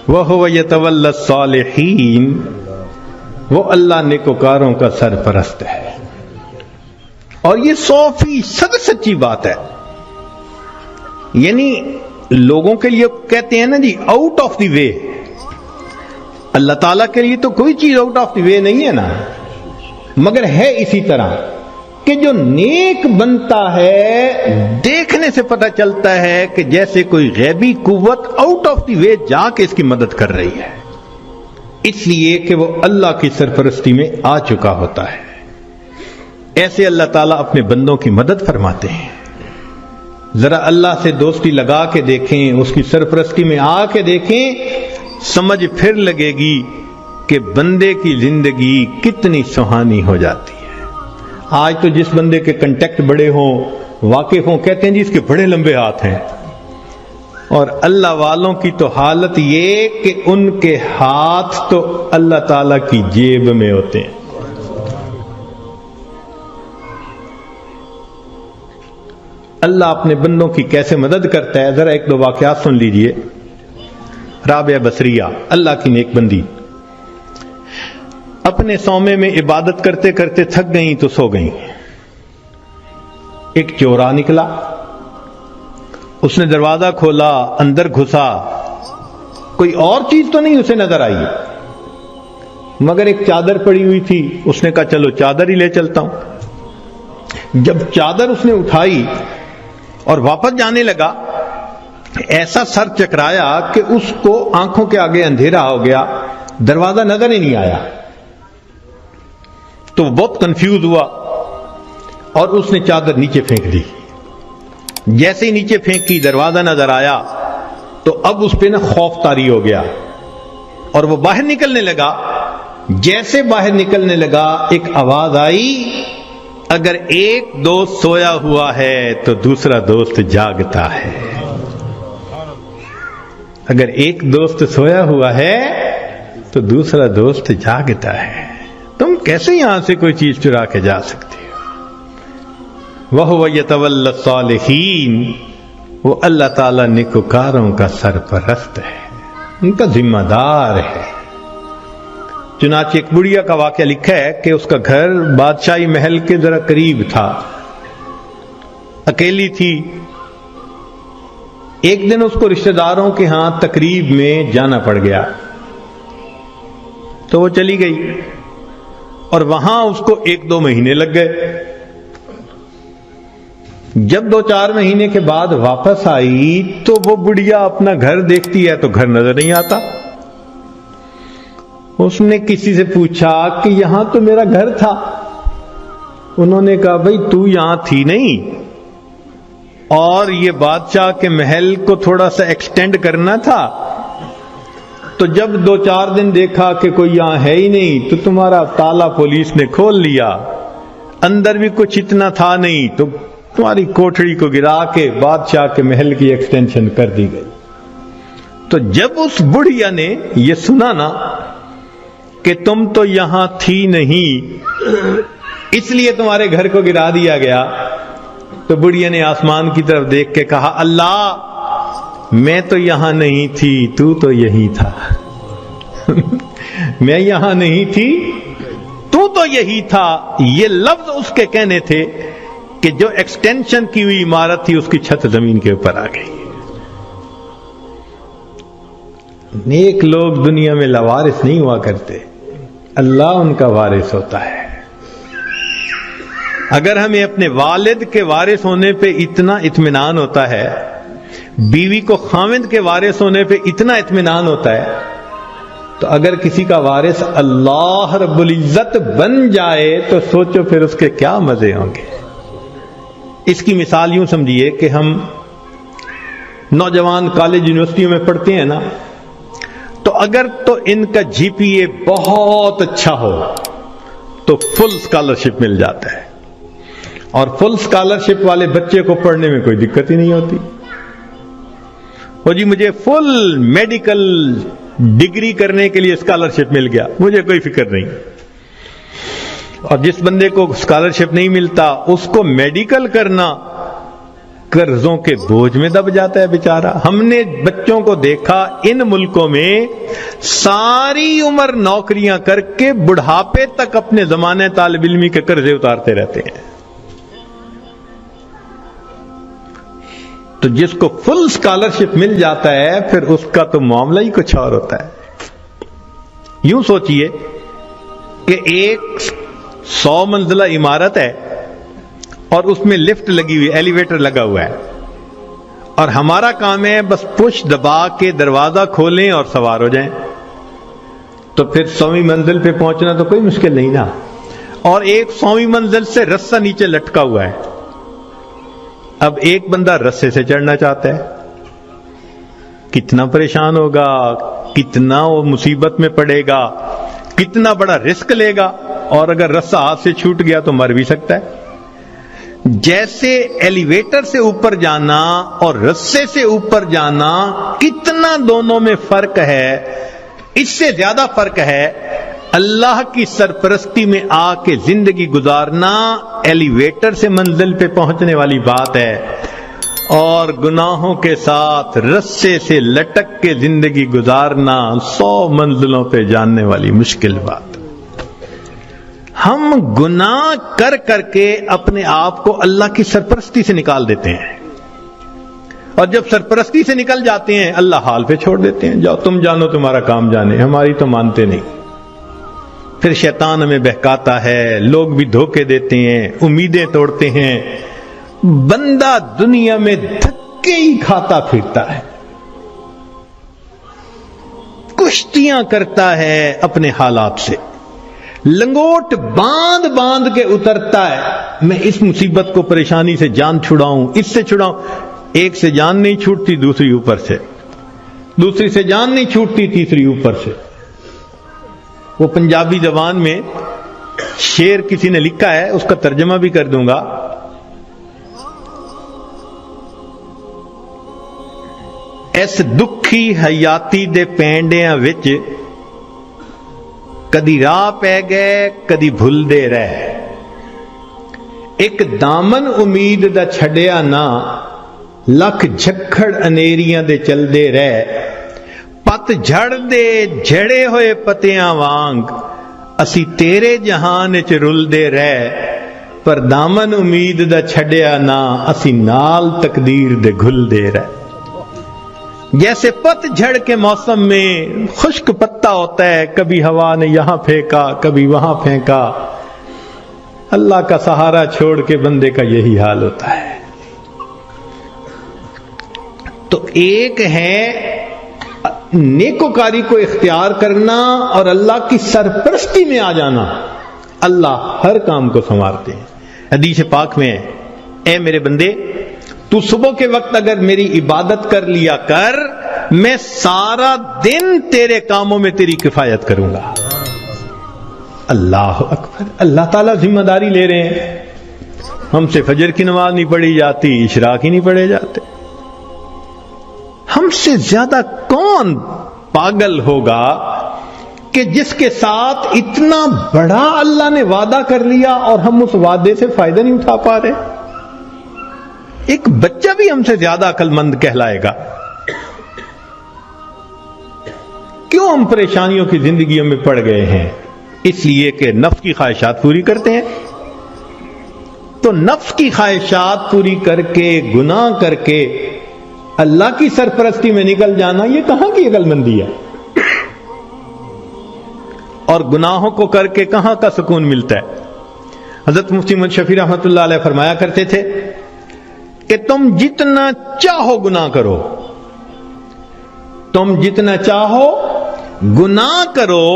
وَهُوَ يَتَوَلَّى الصَّالِحِينَ، وہ اللہ نیکوکاروں کا سرپرست ہے. اور یہ 100% سچی بات ہے. یعنی لوگوں کے لیے کہتے ہیں نا جی آؤٹ آف دی وے، اللہ تعالیٰ کے لیے تو کوئی چیز آؤٹ آف دی وے نہیں ہے نا، مگر ہے اسی طرح کہ جو نیک بنتا ہے دیکھنے سے پتہ چلتا ہے کہ جیسے کوئی غیبی قوت آؤٹ آف دی وے جا کے اس کی مدد کر رہی ہے، اس لیے کہ وہ اللہ کی سرپرستی میں آ چکا ہوتا ہے. ایسے اللہ تعالیٰ اپنے بندوں کی مدد فرماتے ہیں. ذرا اللہ سے دوستی لگا کے دیکھیں، اس کی سرپرستی میں آ کے دیکھیں، سمجھ پھر لگے گی کہ بندے کی زندگی کتنی سہانی ہو جاتی ہے. آج تو جس بندے کے کنٹیکٹ بڑے ہوں، واقف ہوں، کہتے ہیں جی اس کے بڑے لمبے ہاتھ ہیں، اور اللہ والوں کی تو حالت یہ کہ ان کے ہاتھ تو اللہ تعالی کی جیب میں ہوتے ہیں. اللہ اپنے بندوں کی کیسے مدد کرتا ہے، ذرا ایک دو واقعات سن لیجئے. رابعہ بصریہ اللہ کی نیک بندی اپنے صومعے میں عبادت کرتے کرتے تھک گئیں تو سو گئیں. ایک چورا نکلا، اس نے دروازہ کھولا، اندر گھسا، کوئی اور چیز تو نہیں اسے نظر آئی مگر ایک چادر پڑی ہوئی تھی. اس نے کہا چلو چادر ہی لے چلتا ہوں. جب چادر اس نے اٹھائی اور واپس جانے لگا، ایسا سر چکرایا کہ اس کو آنکھوں کے آگے اندھیرا ہو گیا، دروازہ نظر ہی نہیں آیا. تو وہ بہت کنفیوز ہوا اور اس نے چادر نیچے پھینک دی. جیسے ہی نیچے پھینکی دروازہ نظر آیا تو اب اس پہ نا خوف طاری ہو گیا اور وہ باہر نکلنے لگا. جیسے باہر نکلنے لگا ایک آواز آئی، اگر ایک دوست سویا ہوا ہے تو دوسرا دوست جاگتا ہے. اگر ایک دوست سویا ہوا ہے تو دوسرا دوست جاگتا ہے. تم کیسے یہاں سے کوئی چیز چرا کے جا سکتے ہو؟ وَهُوَ يَتَوَلَّى الصَّالِحِينَ، وہ اللہ تعالیٰ نیکوکاروں کا سرپرست ہے، ان کا ذمہ دار ہے. چنانچہ ایک بڑھیا کا واقعہ لکھا ہے کہ اس کا گھر بادشاہی محل کے ذرا قریب تھا، اکیلی تھی. ایک دن اس کو رشتہ داروں کے ہاں تقریب میں جانا پڑ گیا تو وہ چلی گئی اور وہاں اس کو 1-2 مہینے لگ گئے. جب 2-4 مہینے کے بعد واپس آئی تو وہ بڑھیا اپنا گھر دیکھتی ہے تو گھر نظر نہیں آتا. اس نے کسی سے پوچھا کہ یہاں تو میرا گھر تھا. انہوں نے کہا بھئی تو یہاں تھی نہیں، اور یہ بادشاہ کے محل کو تھوڑا سا ایکسٹینڈ کرنا تھا، تو جب 2-4 دن دیکھا کہ کوئی یہاں ہے ہی نہیں تو تمہارا تالا پولیس نے کھول لیا، اندر بھی کچھ اتنا تھا نہیں تو تمہاری کوٹھڑی کو گرا کے بادشاہ کے محل کی ایکسٹینشن کر دی گئی. تو جب اس بڑھیا نے یہ سنا نا کہ تم تو یہاں تھی نہیں اس لیے تمہارے گھر کو گرا دیا گیا، تو بڑھیا نے آسمان کی طرف دیکھ کے کہا اللہ میں تو یہاں نہیں تھی، تو تو یہی تھا. میں یہاں نہیں تھی، تو تو یہی تھا. یہ لفظ اس کے کہنے تھے کہ جو ایکسٹینشن کی ہوئی عمارت تھی اس کی چھت زمین کے اوپر آ گئی. نیک لوگ دنیا میں لاوارث نہیں ہوا کرتے، اللہ ان کا وارث ہوتا ہے. اگر ہمیں اپنے والد کے وارث ہونے پہ اتنا اطمینان ہوتا ہے، بیوی کو خاوند کے وارث ہونے پہ اتنا اطمینان ہوتا ہے، تو اگر کسی کا وارث اللہ رب العزت بن جائے تو سوچو پھر اس کے کیا مزے ہوں گے. اس کی مثال یوں سمجھیے کہ ہم نوجوان کالج یونیورسٹیوں میں پڑھتے ہیں نا، تو اگر تو ان کا GPA بہت اچھا ہو تو فل اسکالرشپ مل جاتا ہے، اور فل اسکالرشپ والے بچے کو پڑھنے میں کوئی دقت ہی نہیں ہوتی. وہ جی مجھے فل میڈیکل ڈگری کرنے کے لیے اسکالرشپ مل گیا، مجھے کوئی فکر نہیں. اور جس بندے کو اسکالرشپ نہیں ملتا اس کو میڈیکل کرنا قرضوں کے بوجھ میں دب جاتا ہے بیچارہ. ہم نے بچوں کو دیکھا ان ملکوں میں ساری عمر نوکریاں کر کے بڑھاپے تک اپنے زمانے طالب علمی کے قرضے اتارتے رہتے ہیں. تو جس کو فل اسکالرشپ مل جاتا ہے پھر اس کا تو معاملہ ہی کچھ اور ہوتا ہے. یوں سوچئے کہ ایک 100 منزلہ عمارت ہے اور اس میں لفٹ لگی ہوئی, ایلیویٹر لگا ہوا ہے, اور ہمارا کام ہے بس پش دبا کے دروازہ کھولیں اور سوار ہو جائیں. تو پھر 100ویں منزل پہ پہنچنا تو کوئی مشکل نہیں نا. اور ایک 100ویں منزل سے رسہ نیچے لٹکا ہوا ہے. اب ایک بندہ رسے سے چڑھنا چاہتا ہے, کتنا پریشان ہوگا, کتنا وہ مصیبت میں پڑے گا, کتنا بڑا رسک لے گا, اور اگر رسہ ہاتھ سے چھوٹ گیا تو مر بھی سکتا ہے. جیسے ایلیویٹر سے اوپر جانا اور رسے سے اوپر جانا کتنا دونوں میں فرق ہے, اس سے زیادہ فرق ہے اللہ کی سرپرستی میں آ کے زندگی گزارنا ایلیویٹر سے منزل پہ پہنچنے والی بات ہے, اور گناہوں کے ساتھ رسے سے لٹک کے زندگی گزارنا 100 منزلوں پہ جاننے والی مشکل بات. ہم گناہ کر کر کے اپنے آپ کو اللہ کی سرپرستی سے نکال دیتے ہیں, اور جب سرپرستی سے نکل جاتے ہیں اللہ حال پہ چھوڑ دیتے ہیں, جاؤ تم جانو تمہارا کام جانے, ہماری تو مانتے نہیں. پھر شیطان ہمیں بہکاتا ہے, لوگ بھی دھوکے دیتے ہیں, امیدیں توڑتے ہیں, بندہ دنیا میں دھکے ہی کھاتا پھرتا ہے, کشتیاں کرتا ہے اپنے حالات سے, لنگوٹ باندھ باندھ کے اترتا ہے, میں اس مصیبت کو پریشانی سے جان چھڑاؤں, اس سے چھڑاؤں. ایک سے جان نہیں چھوٹتی, دوسری اوپر سے, دوسری سے جان نہیں چھوٹتی, تیسری اوپر سے. وہ پنجابی زبان میں شعر کسی نے لکھا ہے, اس کا ترجمہ بھی کر دوں گا. اس دکھی حیاتی دے پینڈیاں وچ کدی راہ پہ گئے کدی بھول دے رہے, ایک دامن امید دا چھڑیا نہ, لکھ جھکڑ انیریاں دے چل دے رہے, پت جھڑ دے جھڑے ہوئے پتیاں وانگ, اسی تیرے جہان وچ رل دے رہے, پر دامن امید دا چھڑیا نہ, اسی نال تقدیر دے گھل دے رہے. جیسے پت جھڑ کے موسم میں خشک پتا ہوتا ہے, کبھی ہوا نے یہاں پھینکا کبھی وہاں پھینکا, اللہ کا سہارا چھوڑ کے بندے کا یہی حال ہوتا ہے. تو ایک ہے نیکوکاری کو اختیار کرنا اور اللہ کی سرپرستی میں آ جانا, اللہ ہر کام کو سنوارتے ہیں. حدیث پاک میں اے میرے بندے, تو صبح کے وقت اگر میری عبادت کر لیا کر, میں سارا دن تیرے کاموں میں تیری کفایت کروں گا. اللہ اکبر, اللہ تعالیٰ ذمہ داری لے رہے ہیں. ہم سے فجر کی نماز نہیں پڑھی جاتی, اشراق ہی نہیں پڑھے جاتے. ہم سے زیادہ کون پاگل ہوگا کہ جس کے ساتھ اتنا بڑا اللہ نے وعدہ کر لیا اور ہم اس وعدے سے فائدہ نہیں اٹھا پا رہے. ایک بچہ بھی ہم سے زیادہ عقل مند کہلائے گا. کیوں ہم پریشانیوں کی زندگیوں میں پڑ گئے ہیں؟ اس لیے کہ نفس کی خواہشات پوری کرتے ہیں. تو نفس کی خواہشات پوری کر کے, گناہ کر کے اللہ کی سرپرستی میں نکل جانا, یہ کہاں کی عقل مندی ہے؟ اور گناہوں کو کر کے کہاں کا سکون ملتا ہے؟ حضرت مفتی محمد شفیع رحمۃ اللہ علیہ فرمایا کرتے تھے کہ تم جتنا چاہو گناہ کرو, تم جتنا چاہو گناہ کرو,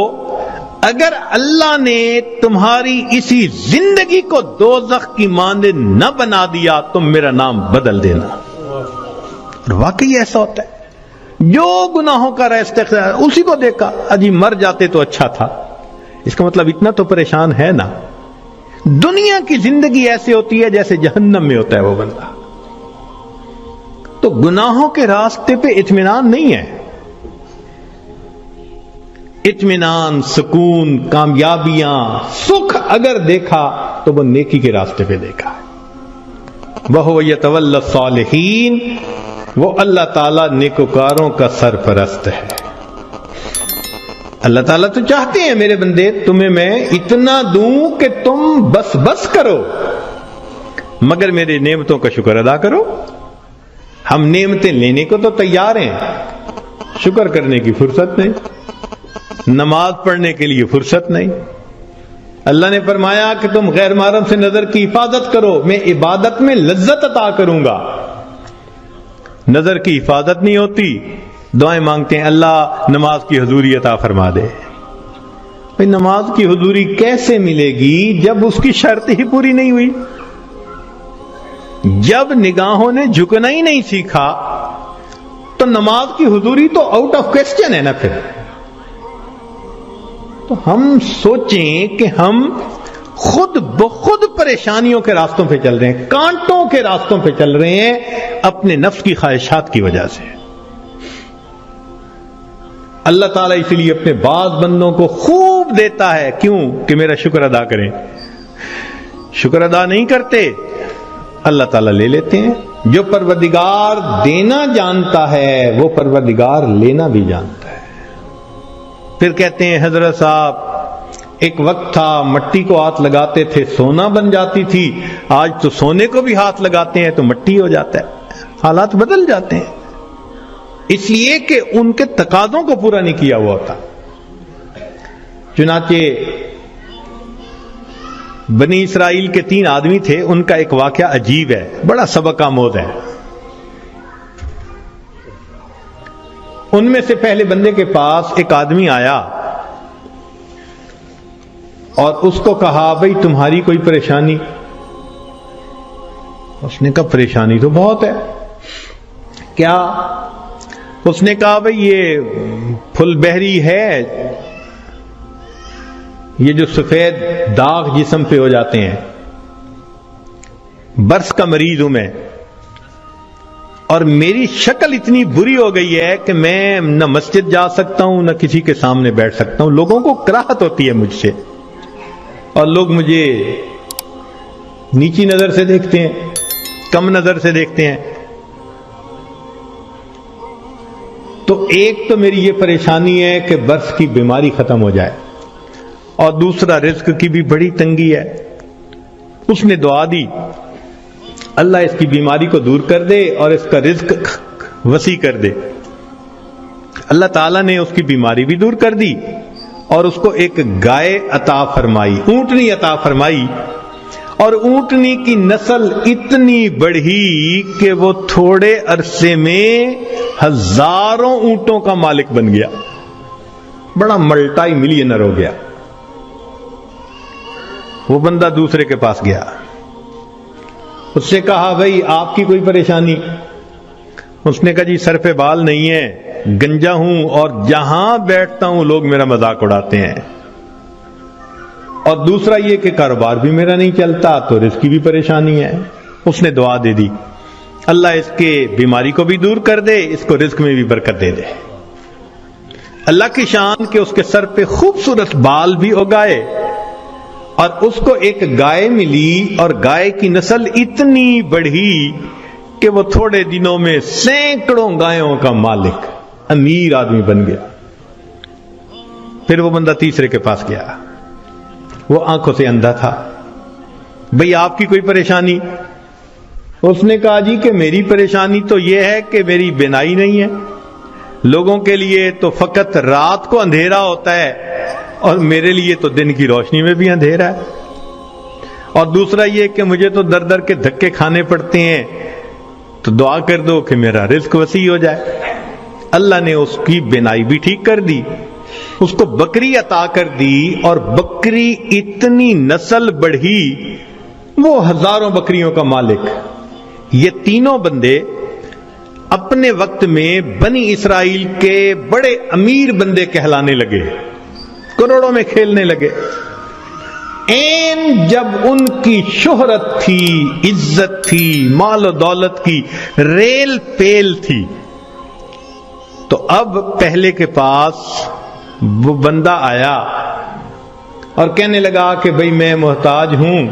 اگر اللہ نے تمہاری اسی زندگی کو دوزخ کی مانند نہ بنا دیا تم میرا نام بدل دینا. اور واقعی ایسا ہوتا ہے. جو گناہوں کا استغفار اسی کو دیکھا, اجی مر جاتے تو اچھا تھا. اس کا مطلب اتنا تو پریشان ہے نا. دنیا کی زندگی ایسے ہوتی ہے جیسے جہنم میں ہوتا ہے وہ بندہ. تو گناہوں کے راستے پہ اطمینان نہیں ہے. اطمینان, سکون, کامیابیاں, سکھ اگر دیکھا تو وہ نیکی کے راستے پہ دیکھا ہے. وَهُوَ يَتَوَلَّى الصَّالِحِينَ، وہ اللہ تعالیٰ نیکوکاروں کا سرپرست ہے۔ اللہ تعالیٰ تو چاہتے ہیں میرے بندے تمہیں میں اتنا دوں کہ تم بس کرو، مگر میری نعمتوں کا شکر ادا کرو۔ ہم نعمتیں لینے کو تو تیار ہیں، شکر کرنے کی فرصت نہیں، نماز پڑھنے کے لیے فرصت نہیں۔ اللہ نے فرمایا کہ تم غیر محرم سے نظر کی حفاظت کرو، میں عبادت میں لذت عطا کروں گا۔ نظر کی حفاظت نہیں ہوتی، دعائیں مانگتے ہیں اللہ نماز کی حضوری عطا فرما دے۔ بھئی نماز کی حضوری کیسے ملے گی جب اس کی شرط ہی پوری نہیں ہوئی؟ جب نگاہوں نے جھکنا ہی نہیں سیکھا تو نماز کی حضوری تو آؤٹ آف کوسچن ہے نا۔ پھر تو ہم سوچیں کہ ہم خود بخود پریشانیوں کے راستوں پہ چل رہے ہیں، کانٹوں کے راستوں پہ چل رہے ہیں اپنے نفس کی خواہشات کی وجہ سے۔ اللہ تعالیٰ اسی لیے اپنے بعض بندوں کو خوب دیتا ہے، کیوں کہ میرا شکر ادا کریں۔ شکر ادا نہیں کرتے، اللہ تعالیٰ لے لیتے ہیں۔ جو پروردگار دینا جانتا ہے وہ پروردگار لینا بھی جانتا ہے۔ پھر کہتے ہیں حضرت صاحب ایک وقت تھا مٹی کو ہاتھ لگاتے تھے سونا بن جاتی تھی، آج تو سونے کو بھی ہاتھ لگاتے ہیں تو مٹی ہو جاتا ہے۔ حالات بدل جاتے ہیں اس لیے کہ ان کے تقاضوں کو پورا نہیں کیا ہوا ہوتا۔ چنانچہ بنی اسرائیل کے 3 آدمی تھے، ان کا ایک واقعہ عجیب ہے، بڑا سبق آموز ہے۔ ان میں سے پہلے بندے کے پاس ایک آدمی آیا اور اس کو کہا بھئی تمہاری کوئی پریشانی؟ اس نے کہا پریشانی تو بہت ہے۔ کیا؟ اس نے کہا بھئی یہ پھل بہری ہے، یہ جو سفید داغ جسم پہ ہو جاتے ہیں، برس کا مریض ہوں میں، اور میری شکل اتنی بری ہو گئی ہے کہ میں نہ مسجد جا سکتا ہوں نہ کسی کے سامنے بیٹھ سکتا ہوں، لوگوں کو کراہت ہوتی ہے مجھ سے، اور لوگ مجھے نیچی نظر سے دیکھتے ہیں، کم نظر سے دیکھتے ہیں۔ تو ایک تو میری یہ پریشانی ہے کہ برس کی بیماری ختم ہو جائے، اور دوسرا رزق کی بھی بڑی تنگی ہے۔ اس نے دعا دی اللہ اس کی بیماری کو دور کر دے اور اس کا رزق وسیع کر دے۔ اللہ تعالیٰ نے اس کی بیماری بھی دور کر دی اور اس کو ایک گائے عطا فرمائی، اونٹنی عطا فرمائی، اور اونٹنی کی نسل اتنی بڑھی کہ وہ تھوڑے عرصے میں ہزاروں اونٹوں کا مالک بن گیا، بڑا ملٹائی ملینر ہو گیا۔ وہ بندہ دوسرے کے پاس گیا، اس سے کہا بھئی آپ کی کوئی پریشانی؟ اس نے کہا جی سر پہ بال نہیں ہے، گنجا ہوں، اور جہاں بیٹھتا ہوں لوگ میرا مذاق اڑاتے ہیں، اور دوسرا یہ کہ کاروبار بھی میرا نہیں چلتا، تو رزق کی بھی پریشانی ہے۔ اس نے دعا دے دی اللہ اس کے بیماری کو بھی دور کر دے، اس کو رزق میں بھی برکت دے دے۔ اللہ کی شان کہ اس کے سر پہ خوبصورت بال بھی اگائے، اور اس کو ایک گائے ملی، اور گائے کی نسل اتنی بڑھی کہ وہ تھوڑے دنوں میں سینکڑوں گایوں کا مالک، امیر آدمی بن گیا۔ پھر وہ بندہ تیسرے کے پاس گیا، وہ آنکھوں سے اندھا تھا، بھئی آپ کی کوئی پریشانی؟ اس نے کہا جی کہ میری پریشانی تو یہ ہے کہ میری بینائی نہیں ہے، لوگوں کے لیے تو فقط رات کو اندھیرا ہوتا ہے اور میرے لیے تو دن کی روشنی میں بھی اندھیرا ہے، اور دوسرا یہ کہ مجھے تو در در کے دھکے کھانے پڑتے ہیں، تو دعا کر دو کہ میرا رزق وسیع ہو جائے۔ اللہ نے اس کی بینائی بھی ٹھیک کر دی، اس کو بکری عطا کر دی، اور بکری اتنی نسل بڑھی وہ ہزاروں بکریوں کا مالک۔ یہ تینوں بندے اپنے وقت میں بنی اسرائیل کے بڑے امیر بندے کہلانے لگے، کروڑوں میں کھیلنے لگے۔ این جب ان کی شہرت تھی، عزت تھی، مال و دولت کی ریل پیل تھی، تو اب پہلے کے پاس وہ بندہ آیا اور کہنے لگا کہ بھئی میں محتاج ہوں،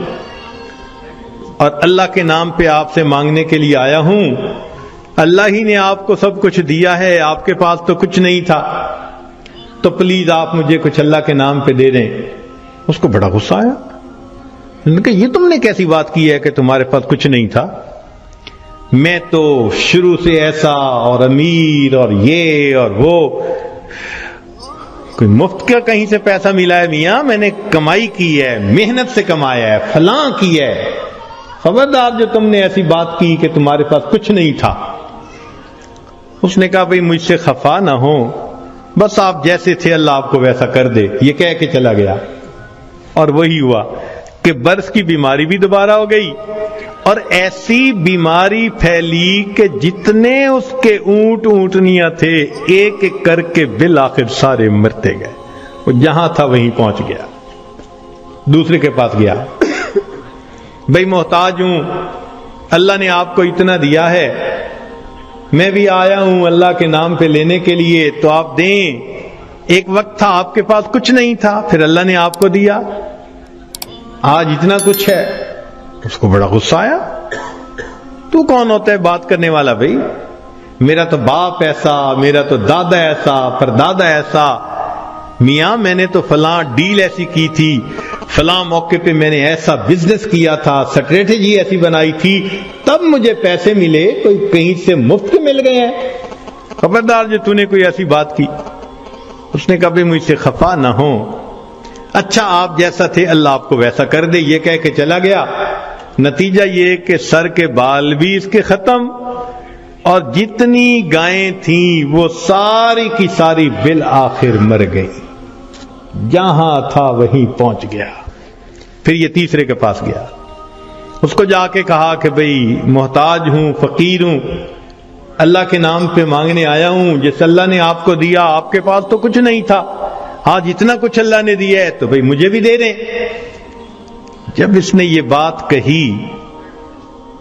اور اللہ کے نام پہ آپ سے مانگنے کے لیے آیا ہوں، اللہ ہی نے آپ کو سب کچھ دیا ہے، آپ کے پاس تو کچھ نہیں تھا، تو پلیز آپ مجھے کچھ اللہ کے نام پہ دے دیں۔ اس کو بڑا غصہ آیا، انہوں نے کہا یہ تم نے کیسی بات کی ہے کہ تمہارے پاس کچھ نہیں تھا؟ میں تو شروع سے ایسا اور امیر اور یہ اور وہ، کوئی مفت کا کہیں سے پیسہ ملا ہے میاں؟ میں نے کمائی کی ہے، محنت سے کمایا ہے، فلاں کی ہے، خبردار جو تم نے ایسی بات کی کہ تمہارے پاس کچھ نہیں تھا۔ اس نے کہا بھئی مجھ سے خفا نہ ہو، بس آپ جیسے تھے اللہ آپ کو ویسا کر دے، یہ کہہ کے چلا گیا۔ اور وہی ہوا کہ برس کی بیماری بھی دوبارہ ہو گئی، اور ایسی بیماری پھیلی کہ جتنے اس کے اونٹ اونٹنیاں تھے ایک ایک کر کے بالآخر سارے مرتے گئے۔ وہ جہاں تھا وہیں پہنچ گیا، دوسرے کے پاس گیا، بھئی محتاج ہوں، اللہ نے آپ کو اتنا دیا ہے، میں بھی آیا ہوں اللہ کے نام پہ لینے کے لیے، تو آپ دیں۔ ایک وقت تھا آپ کے پاس کچھ نہیں تھا، پھر اللہ نے آپ کو دیا، آج اتنا کچھ ہے۔ اس کو بڑا غصہ آیا، تو کون ہوتا ہے بات کرنے والا؟ بھائی میرا تو باپ ایسا، میرا تو دادا ایسا، پردادا ایسا، میاں میں نے تو فلاں ڈیل ایسی کی تھی، فلاں موقع پہ میں نے ایسا بزنس کیا تھا، اسٹریٹجی ایسی بنائی تھی، تب مجھے پیسے ملے، کوئی کہیں سے مفت کے مل گئے ہیں؟ خبردار جو تو نے کوئی ایسی بات کی۔ اس نے کہا بھائی مجھ سے خفا نہ ہو، اچھا آپ جیسا تھے اللہ آپ کو ویسا کر دے، یہ کہہ کے چلا گیا۔ نتیجہ یہ کہ سر کے بال بھی اس کے ختم، اور جتنی گائیں تھیں وہ ساری کی ساری بالآخر مر گئی، جہاں تھا وہیں پہنچ گیا۔ پھر یہ تیسرے کے پاس گیا، اس کو جا کے کہا کہ بھئی محتاج ہوں، فقیر ہوں، اللہ کے نام پہ مانگنے آیا ہوں، جس اللہ نے آپ کو دیا، آپ کے پاس تو کچھ نہیں تھا، آج اتنا کچھ اللہ نے دیا ہے تو بھئی مجھے بھی دے دیں۔ جب اس نے یہ بات کہی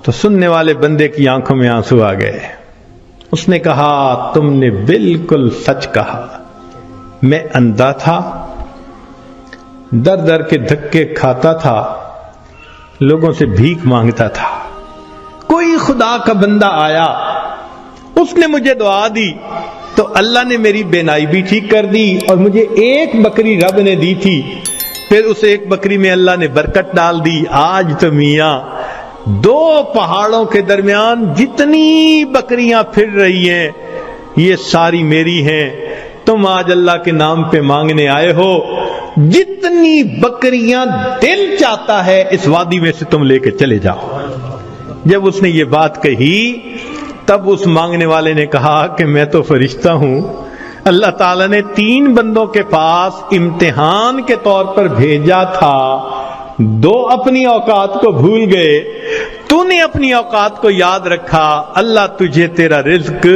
تو سننے والے بندے کی آنکھوں میں آنسو آ گئے۔ اس نے کہا تم نے بالکل سچ کہا، میں اندھا تھا، در در کے دھکے کھاتا تھا، لوگوں سے بھیک مانگتا تھا، کوئی خدا کا بندہ آیا، اس نے مجھے دعا دی تو اللہ نے میری بینائی بھی ٹھیک کر دی، اور مجھے ایک بکری رب نے دی تھی، پھر اس ایک بکری میں اللہ نے برکت ڈال دی۔ آج تو میاں دو پہاڑوں کے درمیان جتنی بکریاں پھر رہی ہیں یہ ساری میری ہیں، تم آج اللہ کے نام پہ مانگنے آئے ہو، جتنی بکریاں دل چاہتا ہے اس وادی میں سے تم لے کے چلے جاؤ۔ جب اس نے یہ بات کہی تب اس مانگنے والے نے کہا کہ میں تو فرشتہ ہوں، اللہ تعالیٰ نے 3 بندوں کے پاس امتحان کے طور پر بھیجا تھا، 2 اپنی اوقات کو بھول گئے، تو نے اپنی اوقات کو یاد رکھا، اللہ تجھے تیرا رزق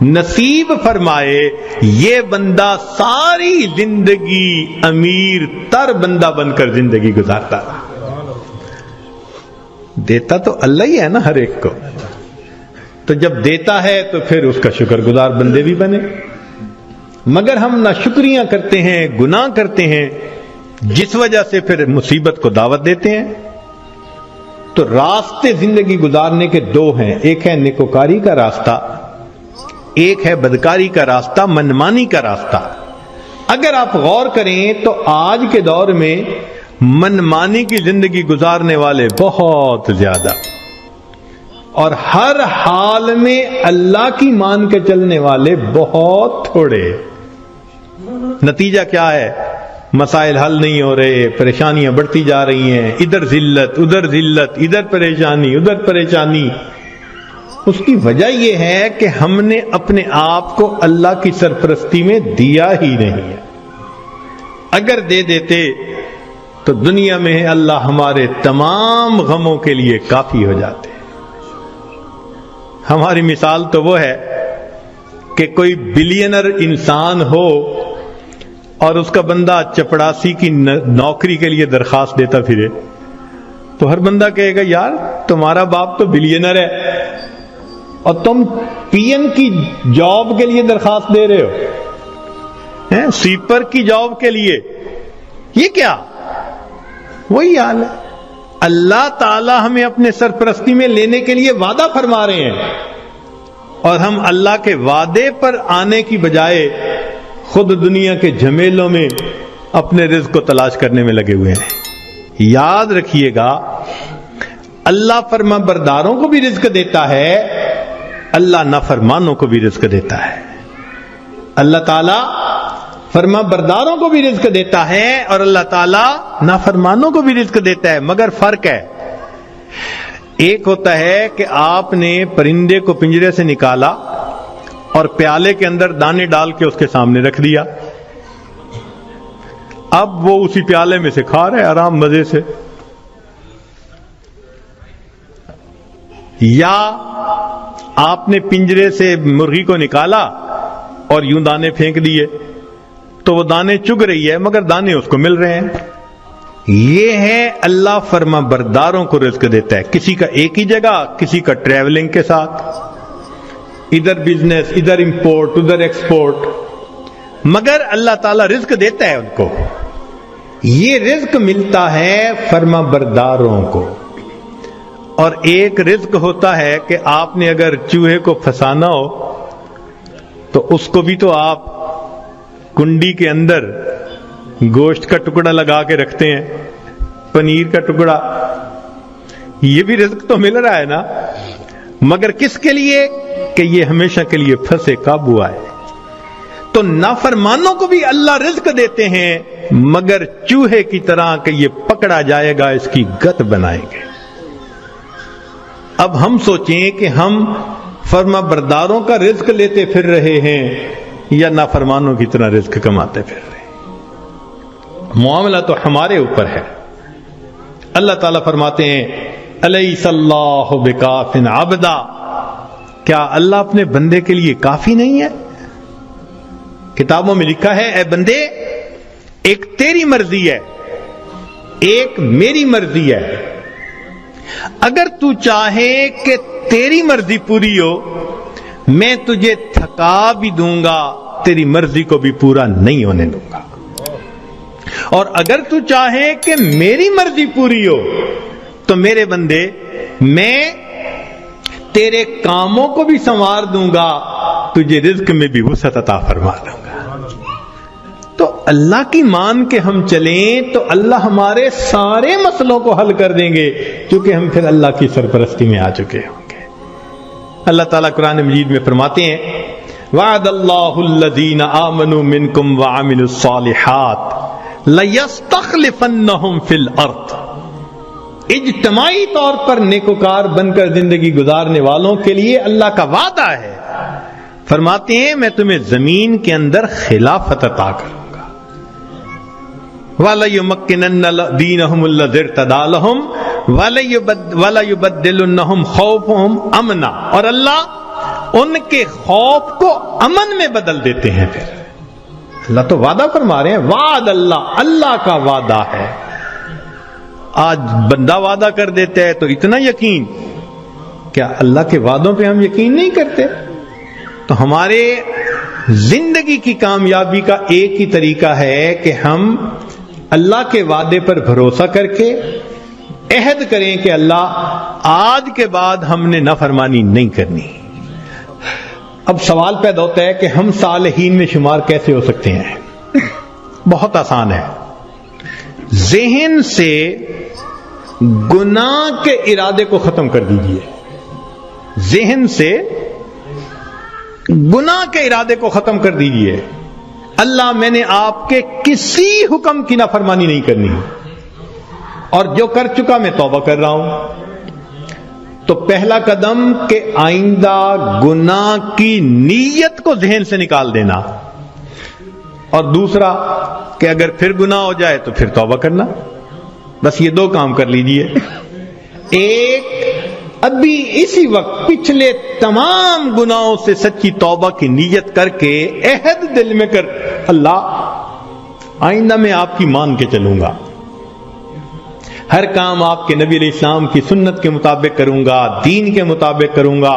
نصیب فرمائے۔ یہ بندہ ساری زندگی امیر تر بندہ بن کر زندگی گزارتا رہا۔ دیتا تو اللہ ہی ہے نا ہر ایک کو، تو جب دیتا ہے تو پھر اس کا شکر گزار بندے بھی بنے، مگر ہم نہ شکریاں کرتے ہیں، گناہ کرتے ہیں، جس وجہ سے پھر مصیبت کو دعوت دیتے ہیں۔ تو راستے زندگی گزارنے کے 2 ہیں، ایک ہے نیکوکاری کا راستہ، ایک ہے بدکاری کا راستہ، منمانی کا راستہ۔ اگر آپ غور کریں تو آج کے دور میں منمانی کی زندگی گزارنے والے بہت زیادہ، اور ہر حال میں اللہ کی مان کے چلنے والے بہت تھوڑے۔ نتیجہ کیا ہے؟ مسائل حل نہیں ہو رہے، پریشانیاں بڑھتی جا رہی ہیں، ادھر ذلت ادھر ذلت، ادھر پریشانی ادھر پریشانی۔ اس کی وجہ یہ ہے کہ ہم نے اپنے آپ کو اللہ کی سرپرستی میں دیا ہی نہیں ہے۔ اگر دے دیتے تو دنیا میں اللہ ہمارے تمام غموں کے لیے کافی ہو جاتے۔ ہماری مثال تو وہ ہے کہ کوئی بلینر انسان ہو اور اس کا بندہ چپڑاسی کی نوکری کے لیے درخواست دیتا پھرے، تو ہر بندہ کہے گا یار تمہارا باپ تو بلینر ہے اور تم پی ایم کی جاب کے لیے درخواست دے رہے ہو، سویپر کی جاب کے لیے، یہ کیا؟ وہی حال ہے۔ اللہ تعالی ہمیں اپنے سرپرستی میں لینے کے لیے وعدہ فرما رہے ہیں اور ہم اللہ کے وعدے پر آنے کی بجائے خود دنیا کے جھمیلوں میں اپنے رزق کو تلاش کرنے میں لگے ہوئے ہیں. یاد رکھیے گا اللہ فرما برداروں کو بھی رزق دیتا ہے, اللہ نافرمانوں کو بھی رزق دیتا ہے. اللہ تعالیٰ فرما برداروں کو بھی رزق دیتا ہے اور اللہ تعالیٰ نافرمانوں کو بھی رزق دیتا ہے, مگر فرق ہے. ایک ہوتا ہے کہ آپ نے پرندے کو پنجرے سے نکالا اور پیالے کے اندر دانے ڈال کے اس کے سامنے رکھ دیا, اب وہ اسی پیالے میں سے کھا رہے آرام مزے سے. یا آپ نے پنجرے سے مرغی کو نکالا اور یوں دانے پھینک دیے تو وہ دانے چگ رہی ہے مگر دانے اس کو مل رہے ہیں. یہ ہے اللہ فرما برداروں کو رزق دیتا ہے, کسی کا ایک ہی جگہ, کسی کا ٹریولنگ کے ساتھ, ادھر بزنس, ادھر امپورٹ, ادھر ایکسپورٹ, مگر اللہ تعالیٰ رزق دیتا ہے ان کو. یہ رزق ملتا ہے فرما برداروں کو. اور ایک رزق ہوتا ہے کہ آپ نے اگر چوہے کو پھنسانا ہو تو اس کو بھی تو آپ کنڈی کے اندر گوشت کا ٹکڑا لگا کے رکھتے ہیں, پنیر کا ٹکڑا, یہ بھی رزق تو مل رہا ہے نا, مگر کس کے لیے کہ یہ ہمیشہ کے لیے پھنسے, قابو آئے. تو نافرمانوں کو بھی اللہ رزق دیتے ہیں مگر چوہے کی طرح کہ یہ پکڑا جائے گا, اس کی گت بنائیں گے. اب ہم سوچیں کہ ہم فرما برداروں کا رزق لیتے پھر رہے ہیں یا نافرمانوں کی طرح رزق کماتے پھر رہے ہیں. معاملہ تو ہمارے اوپر ہے. اللہ تعالیٰ فرماتے ہیں الیس اللہ بکاف عبدا, کیا اللہ اپنے بندے کے لیے کافی نہیں ہے؟ کتابوں میں لکھا ہے اے بندے ایک تیری مرضی ہے, ایک میری مرضی ہے. اگر تو چاہے کہ تیری مرضی پوری ہو میں تجھے تھکا بھی دوں گا, تیری مرضی کو بھی پورا نہیں ہونے دوں گا. اور اگر تو چاہے کہ میری مرضی پوری ہو تو میرے بندے میں تیرے کاموں کو بھی سنوار دوں گا, تجھے رزق میں بھی وسعت عطا فرما دوں گا. تو اللہ کی مان کے ہم چلیں تو اللہ ہمارے سارے مسئلوں کو حل کر دیں گے, کیونکہ ہم پھر اللہ کی سرپرستی میں آ چکے ہوں گے. اللہ تعالیٰ قرآن مجید میں فرماتے ہیں وعد اللہ الذین آمنوا منکم وعملوا الصالحات لَيَسْتَخْلِفَنَّهُمْ فِي الْأَرْضِ. اجتماعی طور پر نیکوکار بن کر زندگی گزارنے والوں کے لیے اللہ کا وعدہ ہے. فرماتے ہیں میں تمہیں زمین کے اندر خلافت عطا کروں گا. وَلَيُمَكِّنَنَّ دِينَهُمُ الَّذِي ارْتَضَىٰ لَهُمْ وَلَيُبَدِّلُنَّهُمْ خَوْفَهُمْ أَمْنًا, اور اللہ ان کے خوف کو امن میں بدل دیتے ہیں. پھر اللہ تو وعدہ فرما رہے ہیں, وعد اللہ, اللہ کا وعدہ ہے. آج بندہ وعدہ کر دیتا ہے تو اتنا یقین, کیا اللہ کے وعدوں پہ ہم یقین نہیں کرتے؟ تو ہمارے زندگی کی کامیابی کا ایک ہی طریقہ ہے کہ ہم اللہ کے وعدے پر بھروسہ کر کے عہد کریں کہ اللہ آج کے بعد ہم نے نافرمانی نہیں کرنی. اب سوال پیدا ہوتا ہے کہ ہم صالحین میں شمار کیسے ہو سکتے ہیں؟ بہت آسان ہے. ذہن سے گناہ کے ارادے کو ختم کر دیجئے. ذہن سے گناہ کے ارادے کو ختم کر دیجئے. اللہ میں نے آپ کے کسی حکم کی نافرمانی نہیں کرنی, اور جو کر چکا میں توبہ کر رہا ہوں. تو پہلا قدم کہ آئندہ گناہ کی نیت کو ذہن سے نکال دینا, اور دوسرا کہ اگر پھر گناہ ہو جائے تو پھر توبہ کرنا. بس یہ دو کام کر لیجئے. ایک ابھی اسی وقت پچھلے تمام گناہوں سے سچی توبہ کی نیت کر کے عہد دل میں کر, اللہ آئندہ میں آپ کی مان کے چلوں گا, ہر کام آپ کے نبی علیہ السلام کی سنت کے مطابق کروں گا, دین کے مطابق کروں گا,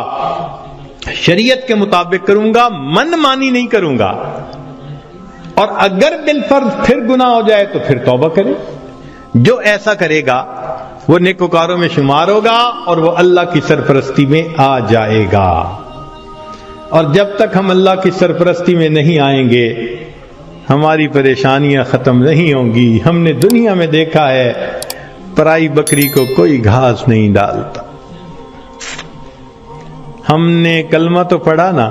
شریعت کے مطابق کروں گا, من مانی نہیں کروں گا. اور اگر بالفرض پھر گناہ ہو جائے تو پھر توبہ کرے. جو ایسا کرے گا وہ نیکوکاروں میں شمار ہوگا اور وہ اللہ کی سرپرستی میں آ جائے گا. اور جب تک ہم اللہ کی سرپرستی میں نہیں آئیں گے ہماری پریشانیاں ختم نہیں ہوں گی. ہم نے دنیا میں دیکھا ہے پرائی بکری کو کوئی گھاس نہیں ڈالتا. ہم نے کلمہ تو پڑھا نا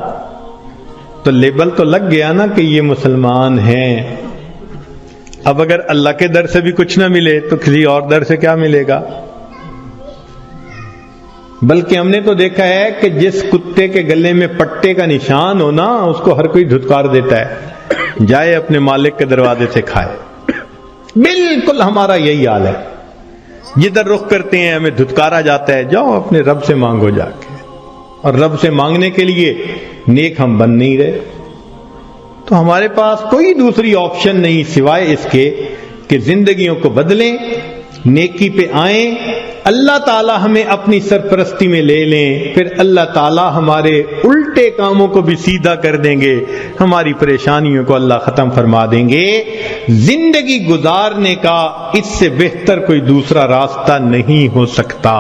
تو لیبل تو لگ گیا نا کہ یہ مسلمان ہیں. اب اگر اللہ کے در سے بھی کچھ نہ ملے تو کسی اور در سے کیا ملے گا؟ بلکہ ہم نے تو دیکھا ہے کہ جس کتے کے گلے میں پٹے کا نشان ہو نا اس کو ہر کوئی دھتکار دیتا ہے، جائے اپنے مالک کے دروازے سے کھائے. بالکل ہمارا یہی حال ہے. جدھر رخ کرتے ہیں ہمیں دھتکارا جاتا ہے، جاؤ اپنے رب سے مانگو جا کے. اور رب سے مانگنے کے لیے نیک ہم بن نہیں رہے. تو ہمارے پاس کوئی دوسری آپشن نہیں سوائے اس کے کہ زندگیوں کو بدلیں، نیکی پہ آئیں، اللہ تعالی ہمیں اپنی سرپرستی میں لے لیں، پھر اللہ تعالی ہمارے الٹے کاموں کو بھی سیدھا کر دیں گے، ہماری پریشانیوں کو اللہ ختم فرما دیں گے. زندگی گزارنے کا اس سے بہتر کوئی دوسرا راستہ نہیں ہو سکتا.